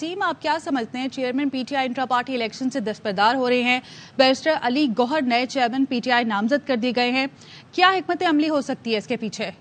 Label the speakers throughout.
Speaker 1: Team आप क्या समझते हैं, chairman PTI intra party election से दस्तबरदार हो रहे हैं, बैरिस्टर अली गौहर नए चेयरमैन पीटीआई नामजद कर दिए गए हैं, क्या हिकमत अमली हो सकती है इसके पीछे?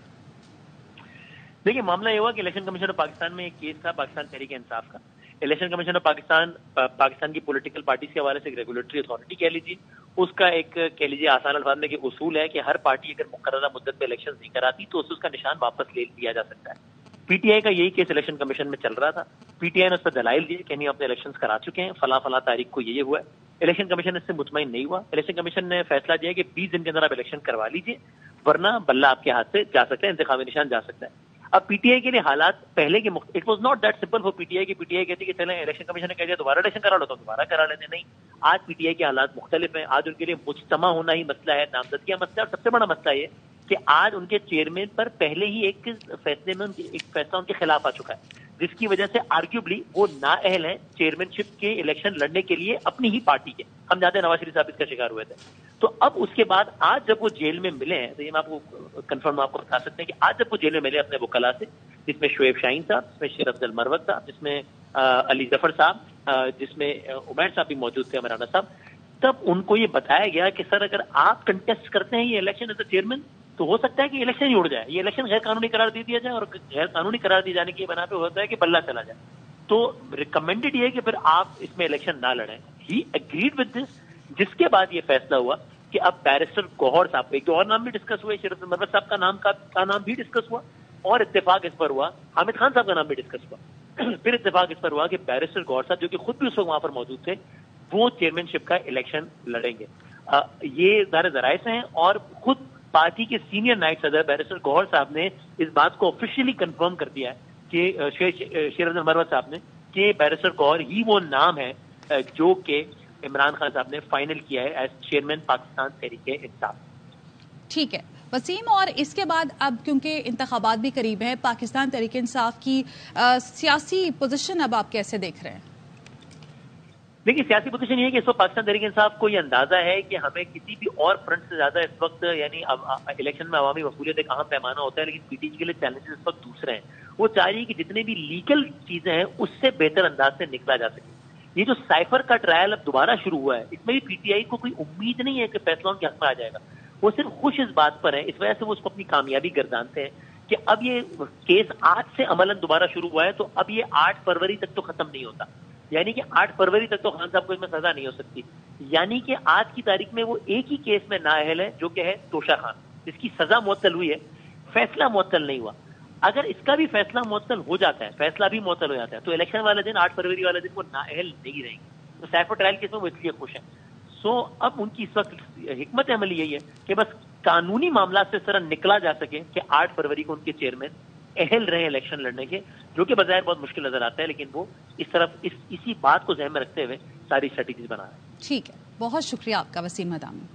Speaker 2: देखिए, मामला ये हुआ कि इलेक्शन कमीशन ऑफ पाकिस्तान में एक केस था पाकिस्तान तहरीक इंसाफ का। इलेक्शन कमीशन ऑफ पाकिस्तान की पॉलिटिकल पार्टी के हवाले से एक रेगुलेटरी अथॉरिटी कह लीजिए, उसका एक कह लीजिए आसान अल्फाज में कि उसूल है कि हर पार्टी अगर मुकर्ररा मुद्दत पे इलेक्शन नहीं कराती तो उसका निशान वापस ले लिया जा सकता है। पीटीआई का यही केस इलेक्शन कमीशन में चल रहा था। पीटीआई ने उस पर दलाइल दिए कि नहीं अपने इलेक्शन करा चुके हैं, फला तारीख को ये हुआ है। इलेक्शन कमीशन इससे मुतमईन नहीं हुआ। इलेक्शन कमीशन ने फैसला दिया कि 20 दिन के अंदर आप इलेक्शन करवा लीजिए, वरना बल्ला आपके हाथ से जा सकता है, इंतखाबी निशान जा सकता है। अब पीटीआई के लिए हालात पहले के it was not that simple for PTI कि पीटीआई कहती कि चलें इलेक्शन कमीशन ने कह दिया दोबारा इलेक्शन करा लो तो दोबारा करा लेते। नहीं, आज पीटीआई के हालात मुख्तलिफ हैं। आज उनके लिए मुज्तमा होना ही मसला है, नामजदगी का मसला है। और सबसे बड़ा मसला ये कि आज उनके चेयरमैन पर पहले ही एक फैसले में एक फैसला उनके खिलाफ आ चुका है, जिसकी वजह से आर्ग्यूबली वो नाअहल हैं चेयरमैनशिप के इलेक्शन लड़ने के लिए अपनी ही पार्टी के। हम जानते हैं नवाज शरीफ साहब इसका शिकार हुए थे। तो अब उसके बाद आज जब वो जेल में मिले हैं, तो ये मैं आपको कंफर्म आपको बता सकते हैं कि आज जब वो जेल में मिले अपने वकला से, जिसमें शोएब शाहीन साहब, जिसमें शेर अफजल मरवत साहब, जिसमें अली जफर साहब, जिसमें उमैर साहब भी मौजूद थे, अमराना साहब, तब उनको ये बताया गया कि सर अगर आप कंटेस्ट करते हैं ये इलेक्शन एज अ चेयरमैन तो हो सकता है कि इलेक्शन ही उड़ जाए, ये इलेक्शन गैर कानूनी करार दे दिया जाए, और गैर कानूनी करार दिए जाने की बना पे होता है कि बल्ला चला जाए। तो रिकमेंडेड ये है कि फिर आप इसमें इलेक्शन ना लड़ें। ही एग्रीड विद दिस, जिसके बाद ये फैसला हुआ कि अब बैरिस्टर गौहर साहब, एक और नाम भी डिस्कस हुए, शेर अफजल मरवत साहब का नाम भी डिस्कस हुआ, और इत्तेफाक इस पर हुआ हामिद खान साहब का नाम भी डिस्कस हुआ। फिर इत्तेफाक इस पर हुआ कि बैरिस्टर गौहर साहब, जो कि खुद भी उस वक्त वहां पर मौजूद थे, वो चेयरमैनशिप का इलेक्शन लड़ेंगे। ये ज़ाहिर ज़राए से हैं, और खुद पार्टी के सीनियर नायब सदर बैरिस्टर गौहर साहब ने इस बात को ऑफिशियली कंफर्म कर दिया है कि शेर अफजल मरवत साहब ने कि बैरिस्टर गौहर ही वो नाम है जो कि इमरान खान साहब ने फाइनल किया है एज चेयरमैन पाकिस्तान तहरीक इंसाफ।
Speaker 1: ठीक है वसीम, और इसके बाद अब क्योंकि इंतखाबात भी करीब है, पाकिस्तान तहरीक इंसाफ की सियासी पोजीशन अब आप कैसे देख रहे हैं?
Speaker 2: देखिए, सियासी पोजीशन ये है कि इस वक्त पाकिस्तान तहरीक इंसाफ को ये अंदाजा है कि हमें किसी भी और फ्रंट से ज्यादा इस वक्त, यानी इलेक्शन में अवामी मकबूलियत एक अहम पैमाना होता है, लेकिन पीटीआई के लिए चैलेंजेस इस वक्त दूसरे हैं। वो चाह रही है कि जितने भी लीगल चीजें हैं उससे बेहतर अंदाज से निकला जा सके। ये जो साइफर का ट्रायल अब दोबारा शुरू हुआ है, इसमें भी पीटीआई को कोई उम्मीद नहीं है कि फैसला उनके हक में आ जाएगा। वो सिर्फ खुश इस बात पर है, इस वजह से वो उसको अपनी कामयाबी गर्दानते हैं कि अब ये केस आज से अमलन दोबारा शुरू हुआ है, तो अब ये 8 फरवरी तक तो खत्म नहीं होता, यानी कि 8 फरवरी तक तो खान साहब को इसमें सजा नहीं हो सकती। यानी कि आज की तारीख में वो एक ही केस में नाअहल है, जो कि है तोशा खान, जिसकी सजा मुअत्तल हुई है, फैसला मुअत्तल नहीं हुआ। अगर इसका भी फैसला मुअत्तल हो जाता है, फैसला भी मुअत्तल हो जाता है, तो इलेक्शन वाले दिन 8 फरवरी वाले दिन वो नाअहल नहीं रहेंगे। तो साइफर ट्रायल केस में वो इसलिए खुश हैं। सो अब उनकी इस वक्त हिकमत अमली यही है कि बस कानूनी मामला से इस तरह निकला जा सके कि 8 फरवरी को उनके चेयरमैन अहल रहे इलेक्शन लड़ने के, जो कि बज़ाहिर बहुत मुश्किल नजर आता है, लेकिन वो इस तरफ इसी बात को ज़हन में रखते हुए सारी स्ट्रेटेजीज बना रहे हैं।
Speaker 1: ठीक है, बहुत शुक्रिया आपका वसीम मदामी।